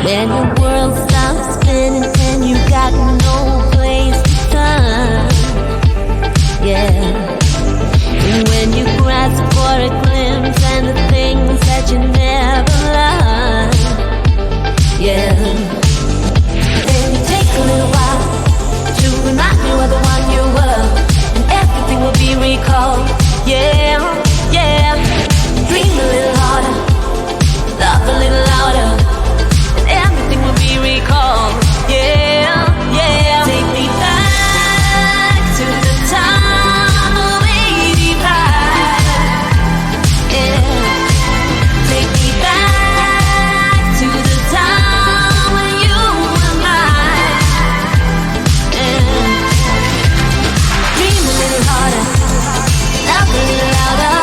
When your world stops spinning and you got no place to turn, yeah. And when you grasp for a glimpse and the things that you never learned, yeah. Then you take a little while to remind you of the one you were, and everything will be recalled, yeah, yeah. Dream a little harder, love a little louder, and everything will be recalled, yeah, yeah. Take me back to the time of 85, yeah. Take me back to the time when you were mine, yeah. Dream a little harder, love a little louder.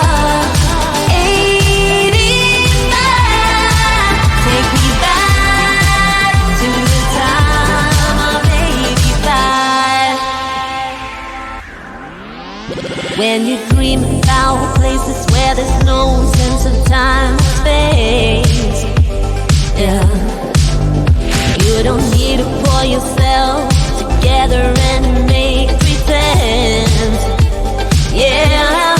85, take me back to the time of 85. When you dream about places where there's no sense of time or space, yeah. You don't need to pull yourself together and make pretend, yeah.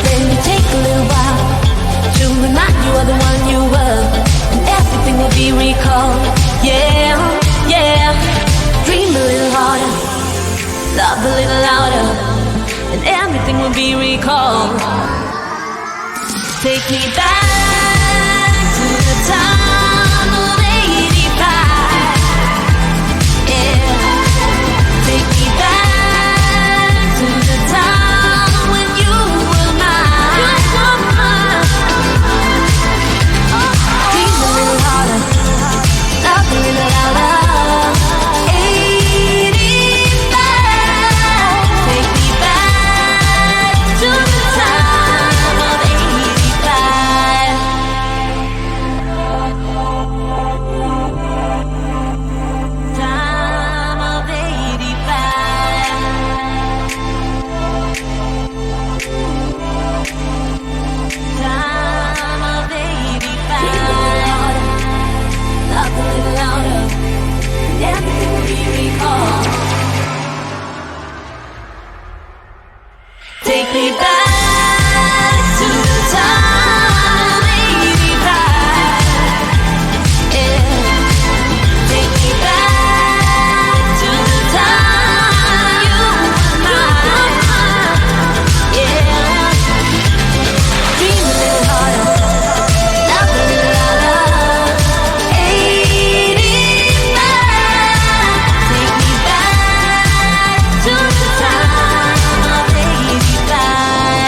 Then you take a little while to remind you of the one you were, and everything will be recalled, yeah, yeah. Dream a little harder, love a little louder, and everything will be recalled. Take me back to the time of 85, yeah. Take me back to the time when you were mine. Dream a little harder, love a little louder. 85, take me back to the time of 85. Time of 85. Time of 85. Love a little louder, and everything will be recalled. Take me back to the time of 85, yeah. Take me back to the time you were mine, yeah. Dream a little harder, love a little louder. 85, take me back to the time of 85.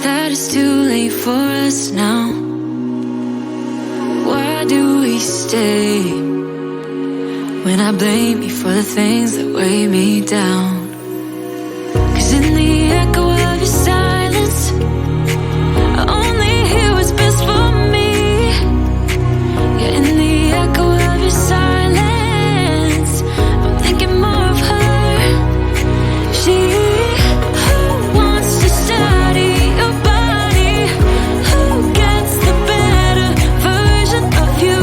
that it's too late for us now? Why do we stay when I blame you for the things that weigh me down? 'Cause in the echo of your silence, I only hear what's best for me. Yeah, in the echo of your silence, I'm thinking more of her. She who wants to study your body, who gets the better version of you.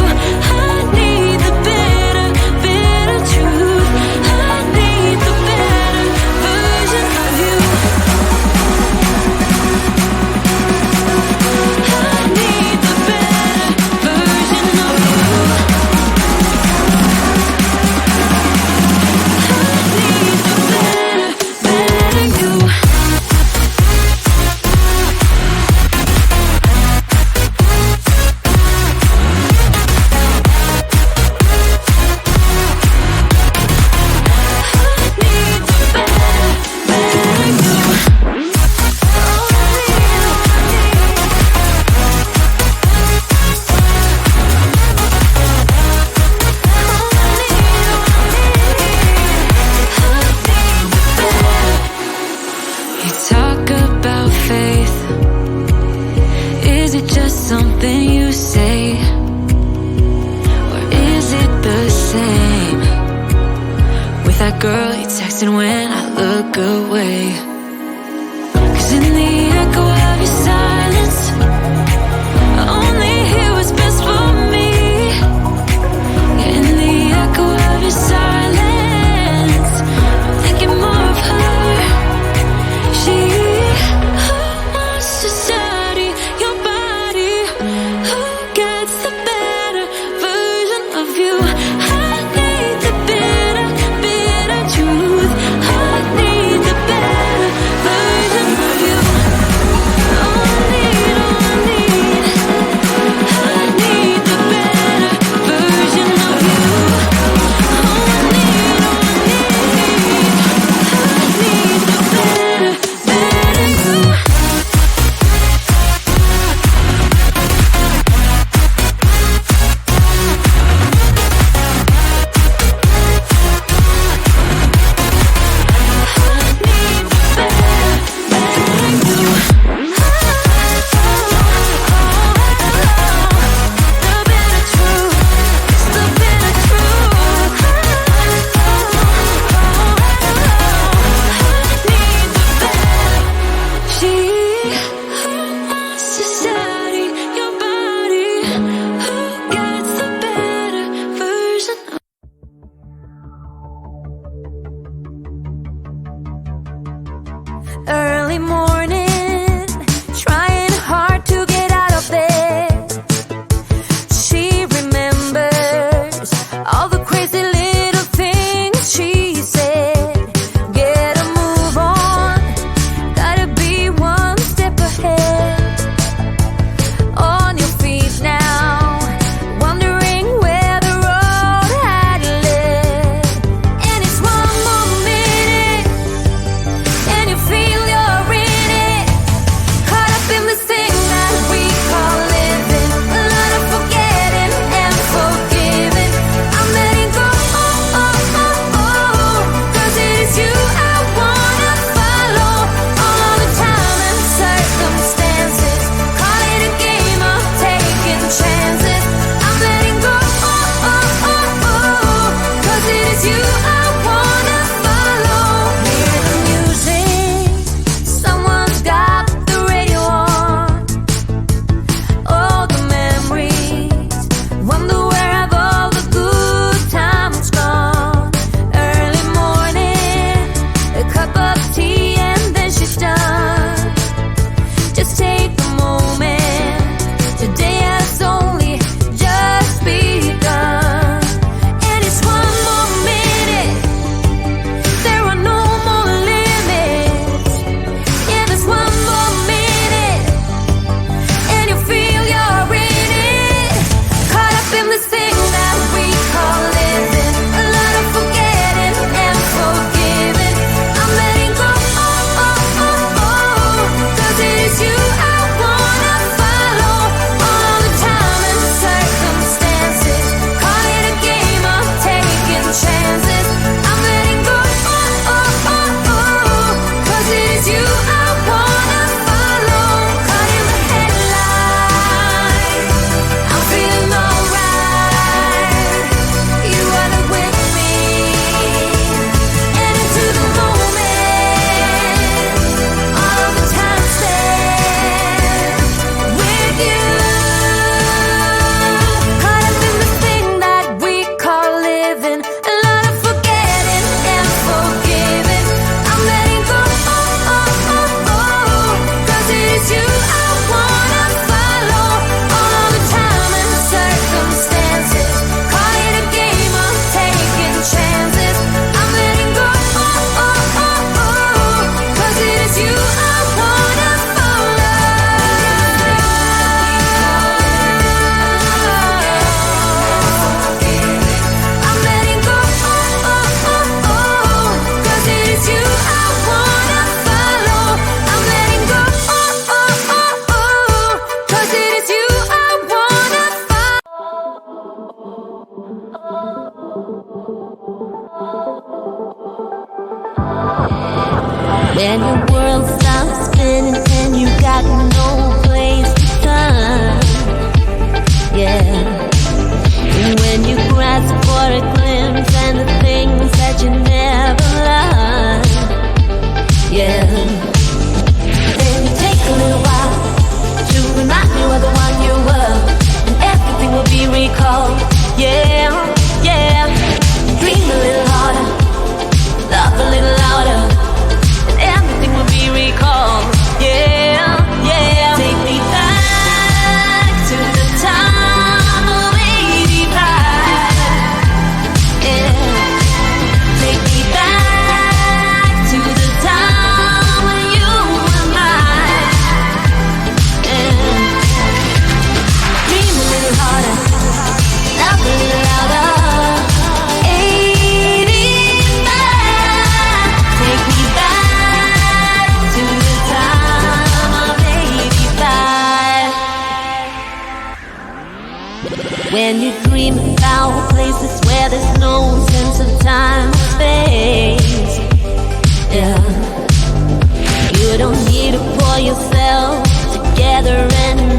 I need the better, bitter truth. I need the better version of you. I need the better version of you. You talk about faith. Is it just something you say? Or is it the same with that girl you texting when I look away? 'Cause in the echo of your silence, I only hear what's best for me. In the echo of your silence, I'm thinking more of her. She who wants to study your body, who gets the better version of you. I need the bitter, bitter truth. I need the better version of you. Oh, I need, I need the better version of you. Oh, I need, I need the better, better you. Early morning, trying hard to get out of bed. She remembers all the crazy little things she said. Get a move on, gotta be one step ahead. On your feet now, wondering where the road had led. And it's one more minute, and you feel you're in When your world stops spinning and you got no place to turn, yeah. And when you grasp for a glimpse and the things that you never learned, yeah. Then you take a little while to remind you of the one you were, and everything will be recalled, yeah, yeah. Dream a little harder, love a little louder, and everything will be recalled, yeah, yeah. Take me back to the time of 85, yeah. Take me back to the time when you were mine, yeah. Dream a little harder, love a little louder. When you dream about places where there's no sense of time or space, yeah. You don't need to pull yourself together and